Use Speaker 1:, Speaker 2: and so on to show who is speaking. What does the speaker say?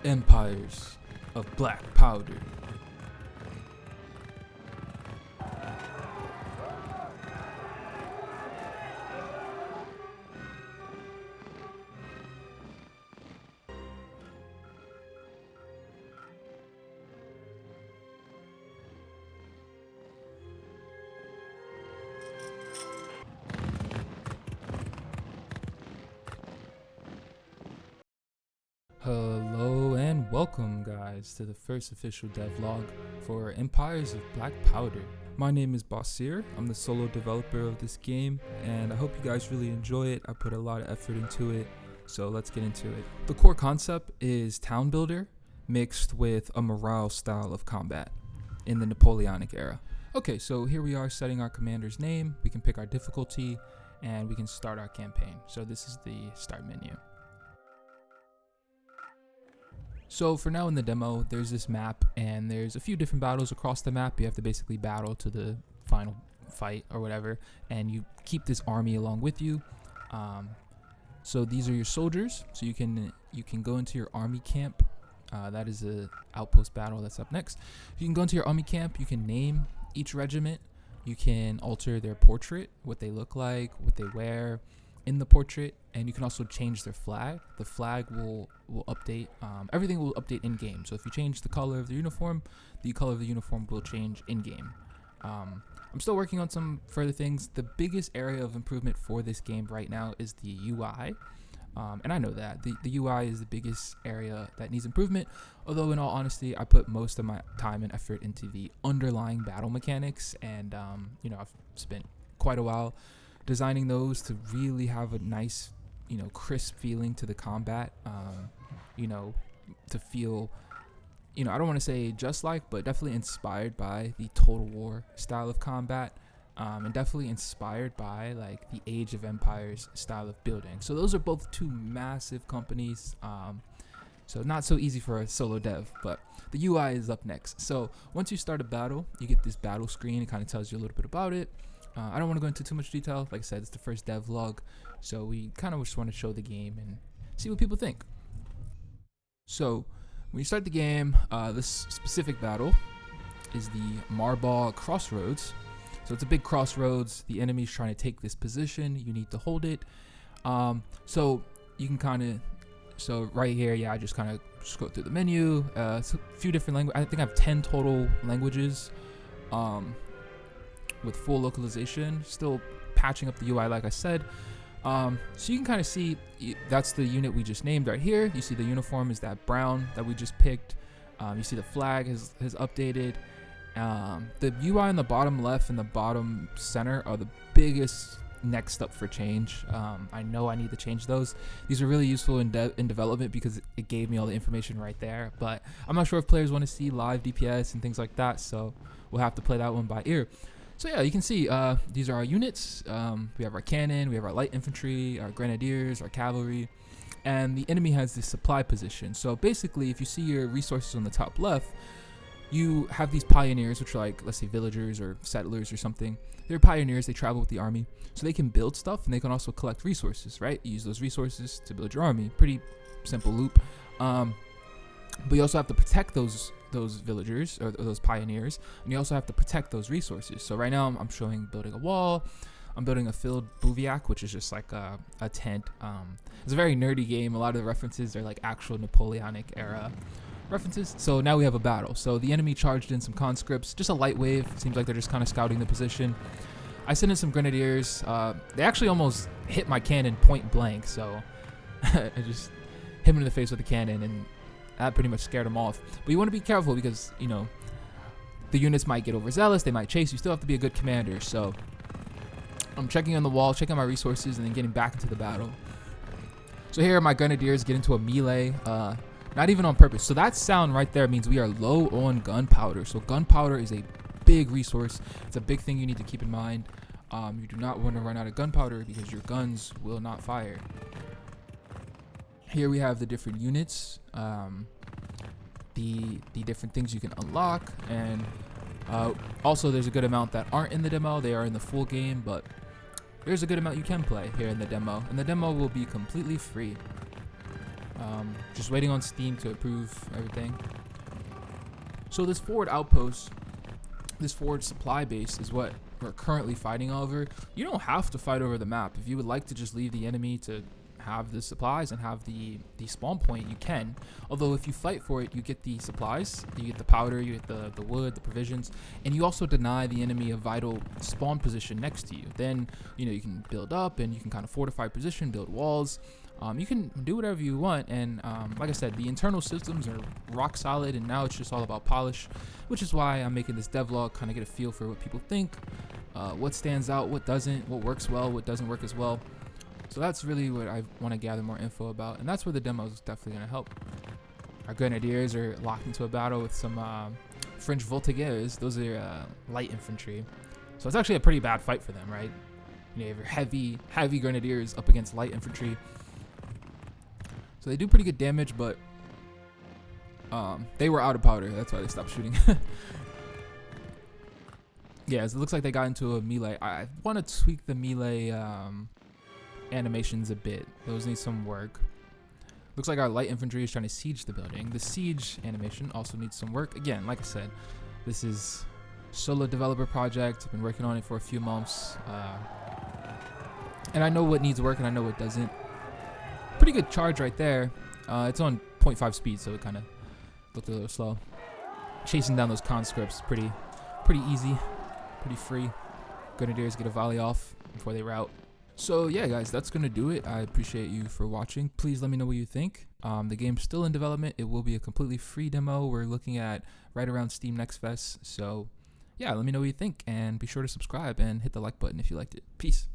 Speaker 1: Empires of Black Powder. Hello and welcome guys to the first official devlog for Empires of Black Powder. My name is Basir, I'm the solo developer of this game and I hope you guys really enjoy it. I put a lot of effort into it, so let's get into it. The core concept is town builder mixed with a morale style of combat in the Napoleonic era. Okay, so here we are setting our commander's name, we can pick our difficulty and we can start our campaign. So this is the start menu. So for now in the demo, there's this map and there's a few different battles across the map. You have to basically battle to the final fight or whatever, and you keep this army along with you. So these are your soldiers. So you can go into your army camp. That is a outpost battle that's up next. You can go into your army camp. You can name each regiment. You can alter their portrait, what they look like, what they wear in the portrait, and you can also change their flag. The flag will update. Everything will update in game. So if you change the color of the uniform will change in game. I'm still working on some further things. The biggest area of improvement for this game right now is the UI, and I know that the UI is the biggest area that needs improvement. Although in all honesty, I put most of my time and effort into the underlying battle mechanics, and I've spent quite a while designing those to really have a nice, crisp feeling to the combat. To feel, I don't want to say just like, but definitely inspired by the Total War style of combat, and definitely inspired by like the Age of Empires style of building. So those are both two massive companies. So not so easy for a solo dev, but the UI is up next. So once you start a battle, you get this battle screen. It kind of tells you a little bit about it. I don't want to go into too much detail. Like I said, it's the first devlog, so we kind of just want to show the game and see what people think. So when you start the game, this specific battle is the Marball Crossroads. So it's a big crossroads. The enemy's trying to take this position. You need to hold it. So you can so right here, I just kind of scroll through the menu. It's a few different languages. I think I have 10 total languages. With full localization, still patching up the UI like I said. So you can kind of see that's the unit we just named right here. You see the uniform is that brown that we just picked. You see the flag has updated. The UI on the bottom left and the bottom center are the biggest next up for change. I know I need to change those. These are really useful in development because it gave me all the information right there, but I'm not sure if players want to see live DPS and things like that, so we'll have to play that one by ear. So yeah, you can see these are our units. We have our cannon, we have our light infantry, our grenadiers, our cavalry, and the enemy has this supply position. So basically, if you see your resources on the top left, you have these pioneers, which are like, let's say villagers or settlers or something. They're pioneers, they travel with the army, so they can build stuff and they can also collect resources, right? You use those resources to build your army. Pretty simple loop. But you also have to protect those villagers or those pioneers, and you also have to protect those resources. So right now I'm showing building a wall. I'm building a filled bivouac, which is just like a tent. It's a very nerdy game. A lot of the references are like actual Napoleonic era references. So now we have a battle. So the enemy charged in some conscripts, just a light wave. It seems like they're just kind of scouting the position. I sent in some grenadiers. They actually almost hit my cannon point blank, so I just hit him in the face with a cannon, and that pretty much scared them off. But you want to be careful because, the units might get overzealous. They might chase. You still have to be a good commander. So I'm checking on the wall, checking my resources, and then getting back into the battle. So here my grenadiers get into a melee, not even on purpose. So that sound right there means we are low on gunpowder. So gunpowder is a big resource. It's a big thing you need to keep in mind. You do not want to run out of gunpowder because your guns will not fire. Here we have the different units, the different things you can unlock, and also there's a good amount that aren't in the demo. They are in the full game, but there's a good amount you can play here in the demo, and the demo will be completely free. Just waiting on Steam to approve everything. So this forward outpost, this forward supply base is what we're currently fighting over. You don't have to fight over the map. If you would like to just leave the enemy to have the supplies and have the spawn point, you can. Although if you fight for it, you get the supplies, you get the powder, you get the wood, the provisions, and you also deny the enemy a vital spawn position next to you. Then, you know, you can build up and you can kind of fortify position, build walls. You can do whatever you want, and like I said, the internal systems are rock solid, and now it's just all about polish, which is why I'm making this devlog, kind of get a feel for what people think, what stands out, what doesn't, what works well, what doesn't work as well. So that's really what I want to gather more info about, and that's where the demo is definitely going to help. Our grenadiers are locked into a battle with some French voltigeurs. Those are light infantry, so it's actually a pretty bad fight for them, right? You know, you have your heavy grenadiers up against light infantry. So they do pretty good damage, but they were out of powder. That's why they stopped shooting. Yeah, so it looks like they got into a melee. I want to tweak the melee animations a bit. Those need some work. Looks like our light infantry is trying to siege the building. The siege animation also needs some work. Again, like I said, this is solo developer project. I've been working on it for a few months. And I know what needs work and I know what doesn't. Pretty good charge right there. It's on 0.5 speed, so it kind of looked a little slow. Chasing down those conscripts, pretty easy, pretty free. Grenadiers get a volley off before they rout. So yeah, guys, that's gonna do it. I appreciate you for watching. Please let me know what you think. The game's still in development. It will be a completely free demo. We're looking at right around Steam Next Fest. So yeah, let me know what you think, and be sure to subscribe and hit the like button if you liked it. Peace.